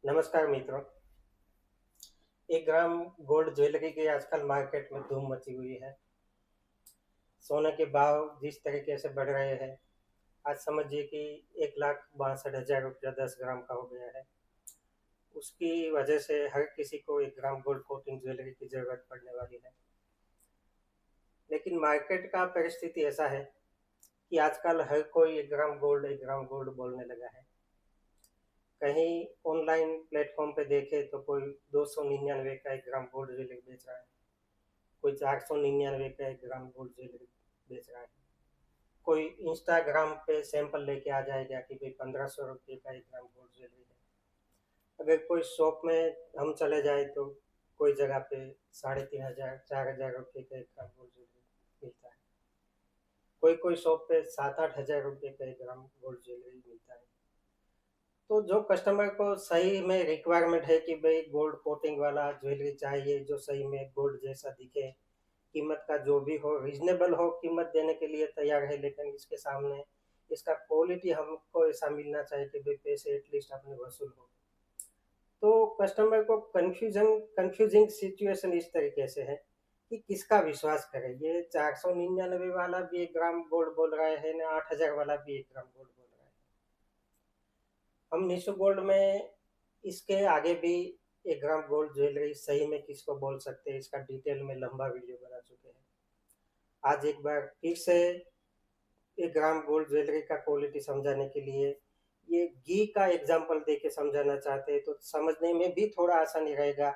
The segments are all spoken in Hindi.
नमस्कार मित्रों। 1 ग्राम गोल्ड ज्वेलरी की आजकल मार्केट में धूम मची हुई है। सोने के भाव जिस तरीके से बढ़ रहे हैं, आज समझिए कि 1,62,000 रुपया 10 ग्राम का हो गया है। उसकी वजह से हर किसी को 1 ग्राम गोल्ड कोटिंग ज्वेलरी की जरूरत पड़ने वाली है। लेकिन मार्केट का परिस्थिति ऐसा है कि आजकल हर कोई 1 ग्राम गोल्ड बोलने लगा है। कहीं ऑनलाइन प्लेटफॉर्म पे देखे तो कोई 299 का 1 ग्राम गोल्ड ज्वेलरी बेच रहा है, कोई 499 का 1 ग्राम गोल्ड ज्वेलरी बेच रहा है, कोई इंस्टाग्राम पे सैंपल लेके आ जाएगा कि भाई 1500 रुपये का 1 ग्राम गोल्ड ज्वेलरी है। अगर कोई शॉप में हम चले जाए तो कोई जगह पे 3500 4000 रुपये का 1 ग्राम गोल्ड ज्वेलरी मिलता है। कोई कोई शॉप पे 7-8 हजार रुपये का 1 ग्राम गोल्ड ज्वेलरी मिलता है। तो जो कस्टमर को सही में रिक्वायरमेंट है कि भाई गोल्ड कोटिंग वाला ज्वेलरी चाहिए, जो सही में गोल्ड जैसा दिखे, कीमत का जो भी हो रीजनेबल हो, कीमत देने के लिए तैयार है, लेकिन इसके सामने इसका क्वालिटी हमको ऐसा मिलना चाहिए कि भाई पैसे एटलीस्ट अपने वसूल हो। तो कस्टमर को कंफ्यूजिंग सिचुएशन इस तरीके से है कि किसका विश्वास करे। ये 499 वाला भी 1 ग्राम गोल्ड बोल रहा है ना, 8 हजार वाला भी 1 ग्राम गोल्ड बोल रहा है। हम निशु गोल्ड में इसके आगे भी 1 ग्राम गोल्ड ज्वेलरी सही में किसको बोल सकते हैं, इसका डिटेल में लंबा वीडियो बना चुके हैं। आज एक बार फिर से 1 ग्राम गोल्ड ज्वेलरी का क्वालिटी समझाने के लिए ये घी का एग्जाम्पल देके समझाना चाहते हैं तो समझने में भी थोड़ा आसानी रहेगा।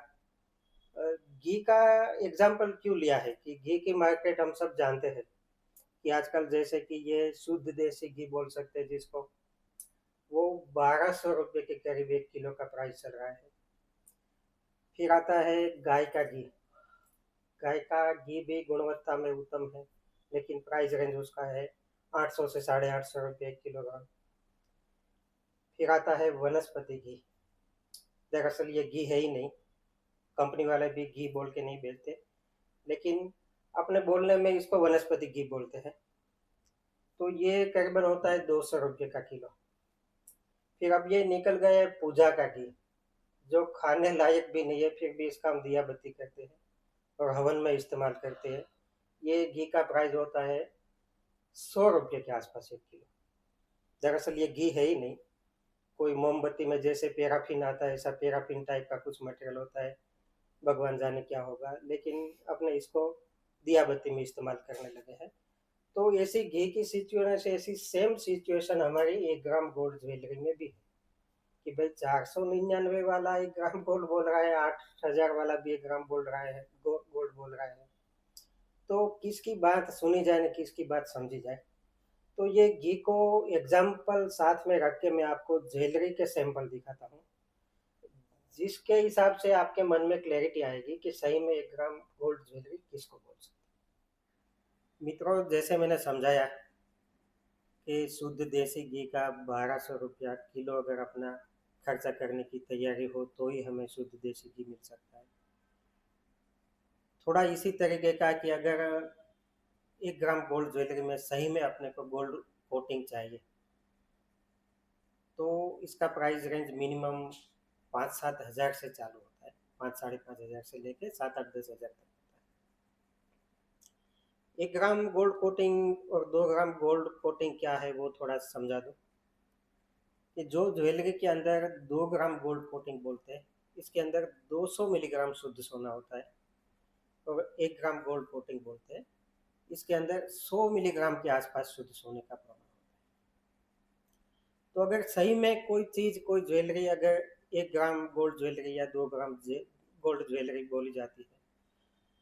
घी का एग्जाम्पल क्यों लिया है कि घी की मार्केट हम सब जानते हैं कि आजकल जैसे कि ये शुद्ध देसी घी बोल सकते हैं जिसको, वो 1200 रुपये के करीब 1 किलो का प्राइस चल रहा है। फिर आता है गाय का घी। गाय का घी भी गुणवत्ता में उत्तम है, लेकिन प्राइस रेंज उसका है 800 से 850 रुपये 1 किलोग्राम। फिर आता है वनस्पति घी। दरअसल ये घी है ही नहीं, कंपनी वाले भी घी बोल के नहीं बेचते, लेकिन अपने बोलने में इसको वनस्पति घी बोलते हैं। तो ये करीबन होता है 200 रुपये का किलो। फिर अब ये निकल गए पूजा का घी, जो खाने लायक भी नहीं है, फिर भी इसका हम दिया बत्ती करते हैं और हवन में इस्तेमाल करते हैं। ये घी का प्राइस होता है 100 रुपये के आसपास 1 किलो। दरअसल ये घी है ही नहीं, कोई मोमबत्ती में जैसे पैराफिन आता है ऐसा पैराफिन टाइप का कुछ मटेरियल होता है, भगवान जाने क्या होगा, लेकिन अपने इसको दिया बत्ती में इस्तेमाल करने लगे हैं। तो ऐसी घी की सिचुएशन, ऐसी सेम सिचुएशन हमारी 1 ग्राम गोल्ड ज्वेलरी में भी है कि भाई 499 वाला 1 ग्राम गोल्ड बोल रहा है, 8 हजार वाला भी 1 ग्राम बोल रहा है, गोल्ड बोल रहा है। तो किसकी बात सुनी जाए न किसकी बात समझी जाए। तो ये घी को एग्जाम्पल साथ में रख के मैं आपको ज्वेलरी के सैंपल दिखाता हूँ, जिसके हिसाब से आपके मन में क्लैरिटी आएगी कि सही में 1 ग्राम गोल्ड ज्वेलरी किसको बोल सकते हैं। मित्रों, जैसे मैंने समझाया कि शुद्ध देसी घी का 1200 रुपया किलो अगर अपना खर्चा करने की तैयारी हो तो ही हमें शुद्ध देसी घी मिल सकता है। थोड़ा इसी तरीके का कि अगर 1 ग्राम गोल्ड ज्वेलरी में सही में अपने को गोल्ड कोटिंग चाहिए तो इसका प्राइस रेंज मिनिमम 5-7 हज़ार से चालू होता है। 5-5.5 हज़ार से लेके 7-8-10 हज़ार तक होता है। 1 ग्राम गोल्ड कोटिंग और 2 ग्राम गोल्ड कोटिंग क्या है वो थोड़ा समझा दूँ कि जो ज्वेलरी के अंदर 2 ग्राम गोल्ड कोटिंग बोलते हैं, इसके अंदर 200 मिलीग्राम शुद्ध सोना होता है। और 1 ग्राम गोल्ड कोटिंग बोलते हैं, इसके अंदर 100 मिलीग्राम के आसपास शुद्ध सोने का प्रमाण होता है। तो अगर सही में कोई चीज़, कोई ज्वेलरी अगर 1 ग्राम गोल्ड ज्वेलरी या 2 ग्राम गोल्ड ज्वेलरी बोली जाती है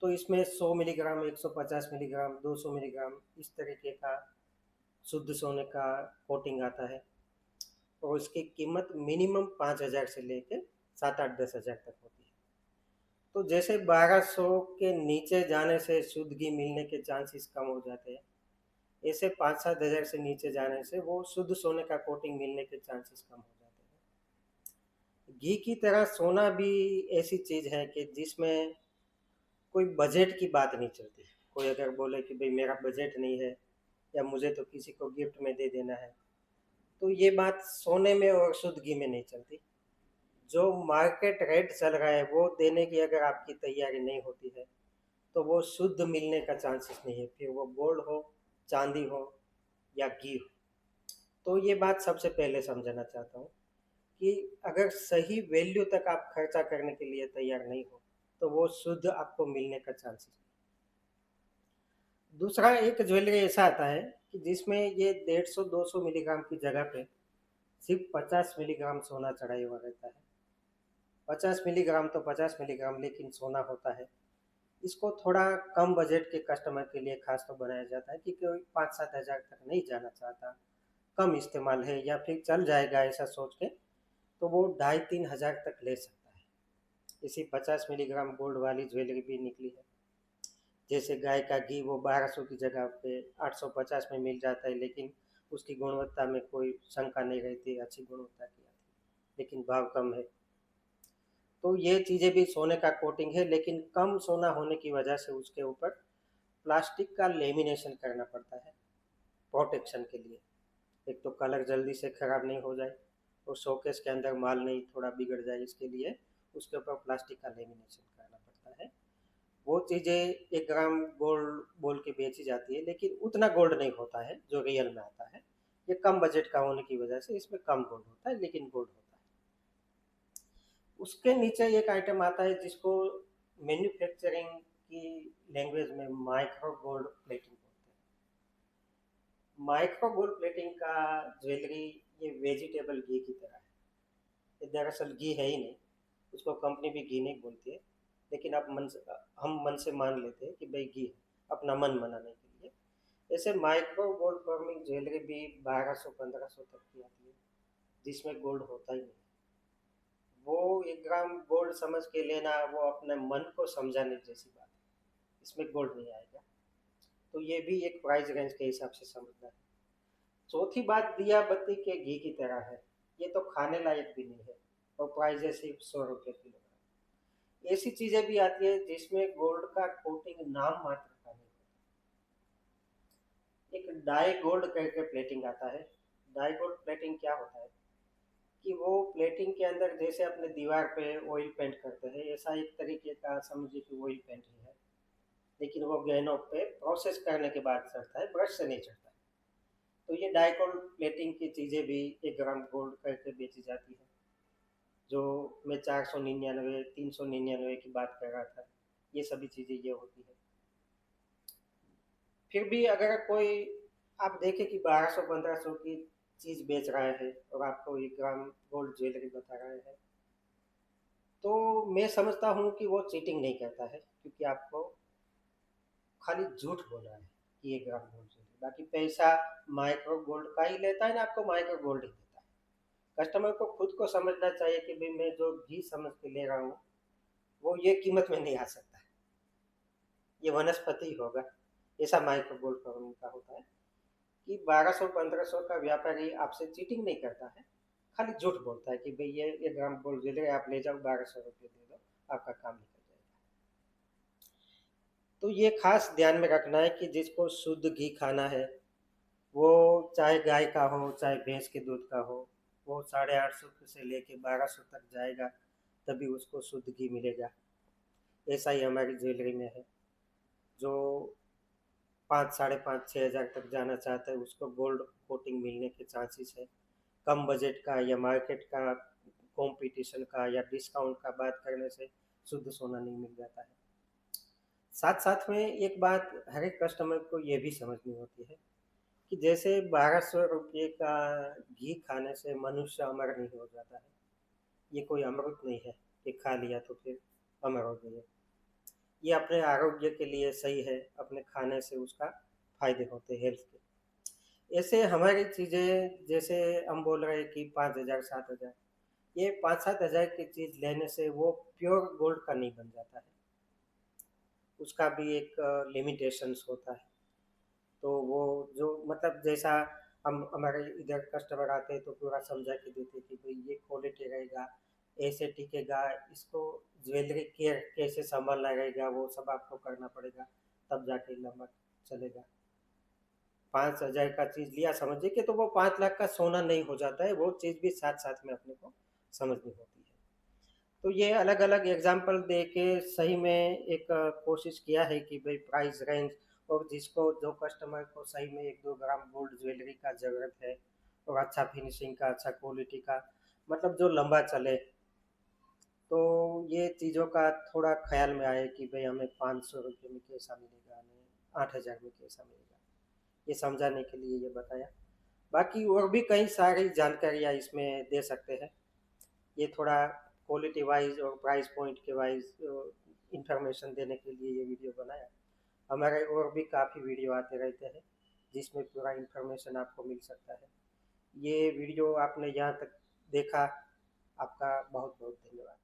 तो इसमें 100 मिलीग्राम, 150 मिलीग्राम, 200 मिलीग्राम इस तरीके का शुद्ध सोने का कोटिंग आता है और उसकी कीमत मिनिमम 5 हज़ार से लेकर 7-8-10 हज़ार तक होती है। तो जैसे 1200 के नीचे जाने से शुद्ध घी मिलने के चांसेस कम हो जाते हैं, ऐसे 5-7 हज़ार से नीचे जाने से वो शुद्ध सोने का कोटिंग मिलने के चांसेस कम हो जाते हैं। घी की तरह सोना भी ऐसी चीज़ है कि जिसमें कोई बजट की बात नहीं चलती। कोई अगर बोले कि भाई मेरा बजट नहीं है या मुझे तो किसी को गिफ्ट में दे देना है, तो ये बात सोने में और शुद्ध घी में नहीं चलती। जो मार्केट रेट चल रहा है वो देने की अगर आपकी तैयारी नहीं होती है तो वो शुद्ध मिलने का चांसेस नहीं है, फिर वो गोल्ड हो, चांदी हो या घी हो। तो ये बात सबसे पहले समझना चाहता हूँ कि अगर सही वैल्यू तक आप खर्चा करने के लिए तैयार नहीं हो तो वो शुद्ध आपको मिलने का चांसेस। दूसरा, एक ज्वेलरी ऐसा आता है कि जिसमें ये 150-200 मिलीग्राम की जगह पे सिर्फ 50 मिलीग्राम सोना चढ़ा हुआ रहता है। 50 मिलीग्राम तो 50 मिलीग्राम, लेकिन सोना होता है। इसको थोड़ा कम बजट के कस्टमर के लिए खास तो बनाया जाता है कि कोई 5-7 हज़ार तक नहीं जाना चाहता, कम इस्तेमाल है या फिर चल जाएगा ऐसा सोच के, तो वो 2,500-3 हज़ार तक ले सकता है। इसी 50 मिलीग्राम गोल्ड वाली ज्वेलरी भी निकली है। जैसे गाय का घी वो 1200 की जगह पे 850 में मिल जाता है, लेकिन उसकी गुणवत्ता में कोई शंका नहीं रहती, अच्छी गुणवत्ता की आती है, लेकिन भाव कम है। तो ये चीज़ें भी सोने का कोटिंग है, लेकिन कम सोना होने की वजह से उसके ऊपर प्लास्टिक का लेमिनेशन करना पड़ता है प्रोटेक्शन के लिए। एक तो कलर जल्दी से ख़राब नहीं हो जाए और शोकेस के अंदर माल नहीं थोड़ा बिगड़ जाए, इसके लिए उसके ऊपर प्लास्टिक का लेमिनेशन करना पड़ता है। वो चीज़ें 1 ग्राम गोल्ड बोल के बेची जाती है, लेकिन उतना गोल्ड नहीं होता है जो रियल में आता है। ये कम बजट का होने की वजह से इसमें कम गोल्ड होता है, लेकिन गोल्ड होता है। उसके नीचे एक आइटम आता है जिसको मैन्युफैक्चरिंग की लैंग्वेज में माइक्रो गोल्ड प्लेटिंग बोलते हैं। माइक्रो गोल्ड प्लेटिंग का ज्वेलरी ये वेजिटेबल घी की तरह है। ये दरअसल घी है ही नहीं, उसको कंपनी भी घी नहीं बोलती है, लेकिन आप हम मन से मान लेते हैं कि भाई घी है, अपना मन मनाने के लिए। ऐसे माइक्रो गोल्ड फॉर्मिंग ज्वेलरी भी 1200-1500 तक की आती है, जिसमें गोल्ड होता ही नहीं। वो 1 ग्राम गोल्ड समझ के लेना, वो अपने मन को समझाने जैसी बात है। इसमें गोल्ड नहीं आएगा। तो ये भी एक प्राइस रेंज के हिसाब से समझना है। चौथी बात, दिया बत्ती के घी की तरह है, ये तो खाने लायक भी नहीं है और प्राइस है सिर्फ 100 रुपये किलोग्राम। ऐसी चीजें भी आती है जिसमें गोल्ड का कोटिंग नाम मात्र का नहीं होता। एक डाई गोल्ड करके प्लेटिंग आता है। डाई गोल्ड प्लेटिंग क्या होता है कि वो प्लेटिंग के अंदर जैसे अपने दीवार पे ऑयल पेंट करते हैं, ऐसा एक तरीके का समझिए कि ऑयल पेंट ही है, लेकिन वो गहनों पे प्रोसेस करने के बाद चढ़ता है, ब्रश से नहीं चढ़ता है। तो ये डाई गोल्ड प्लेटिंग की चीज़ें भी 1 ग्राम गोल्ड करके बेची जाती है, जो मैं 499, 399 की बात कर रहा था। ये सभी चीज़ें ये होती है। फिर भी अगर कोई आप देखें कि 1200-1500 की चीज़ बेच रहा है और आपको 1 ग्राम गोल्ड ज्वेलरी बता रहा है, तो मैं समझता हूँ कि वो चीटिंग नहीं करता है, क्योंकि आपको खाली झूठ बोल रहा है कि 1 ग्राम गोल्ड ज्वेलरी, बाकी पैसा माइक्रो गोल्ड का ही लेता है ना, आपको माइक्रो गोल्ड ही देता है। कस्टमर को खुद को समझना चाहिए कि भाई मैं जो घी समझ के ले रहा हूँ वो ये कीमत में नहीं आ सकता है, ये वनस्पति होगा। ऐसा माइक्रो गोल्ड फॉर्मिंग का होता है कि 1200-1500 का व्यापारी आपसे चीटिंग नहीं करता है, खाली झूठ बोलता है कि भाई ये 1 ग्राम गोल्ड ज्वेलरी आप ले जाओ, 1200 रुपये दे दो, आपका काम निकल जाएगा। तो ये खास ध्यान में रखना है कि जिसको शुद्ध घी खाना है, वो चाहे गाय का हो चाहे भैंस के दूध का हो, वो 850 से लेके 1200 तक जाएगा, तभी उसको शुद्ध घी मिलेगा। ऐसा ही हमारी ज्वेलरी में है। जो 5, 5,500-6 हज़ार तक जाना चाहता है उसको गोल्ड कोटिंग मिलने के चांसेस है। कम बजट का या मार्केट का कंपटीशन का या डिस्काउंट का बात करने से शुद्ध सोना नहीं मिल जाता है। साथ साथ में एक बात हर एक कस्टमर को ये भी समझनी होती है कि जैसे 1200 रुपये का घी खाने से मनुष्य अमर नहीं हो जाता है। ये कोई अमृत नहीं है कि खा लिया तो फिर अमर हो गए। ये अपने आरोग्य के लिए सही है, अपने खाने से उसका फायदे होते हैं हेल्थ के। ऐसे हमारी चीज़ें जैसे हम बोल रहे हैं कि 5,000-7,000, ये 5-7 हज़ार की चीज़ लेने से वो प्योर गोल्ड का नहीं बन जाता है, उसका भी एक लिमिटेशंस होता है। तो वो जो मतलब जैसा हम हमारे इधर कस्टमर आते हैं तो पूरा समझा के देते हैं कि भाई ये क्वालिटी रहेगा, ऐसे टिकेगा, इसको ज्वेलरी केयर कैसे संभालना रहेगा वो सब आपको करना पड़ेगा, तब जाके लंबा चलेगा। 5,000 का चीज़ लिया समझिए कि तो वो 5 लाख का सोना नहीं हो जाता है, वो चीज़ भी साथ साथ में अपने को समझनी होती है। तो ये अलग अलग एग्जाम्पल दे के सही में एक कोशिश किया है कि भाई प्राइस रेंज और जिसको जो कस्टमर को सही में 1-2 ग्राम गोल्ड ज्वेलरी का ज़रूरत है और अच्छा फिनिशिंग का, अच्छा क्वालिटी का, मतलब जो लंबा चले, तो ये चीज़ों का थोड़ा ख्याल में आए कि भाई हमें 500 रुपये में कैसा मिलेगा, हमें 8,000 में कैसा मिलेगा, ये समझाने के लिए ये बताया। बाकी और भी कई सारी जानकारियाँ इसमें दे सकते हैं, ये थोड़ा क्वालिटी वाइज और प्राइस पॉइंट के वाइज इंफॉर्मेशन देने के लिए ये वीडियो बनाया। हमारे और भी काफ़ी वीडियो आते रहते हैं जिसमें पूरा इंफॉर्मेशन आपको मिल सकता है। ये वीडियो आपने यहाँ तक देखा, आपका बहुत बहुत धन्यवाद।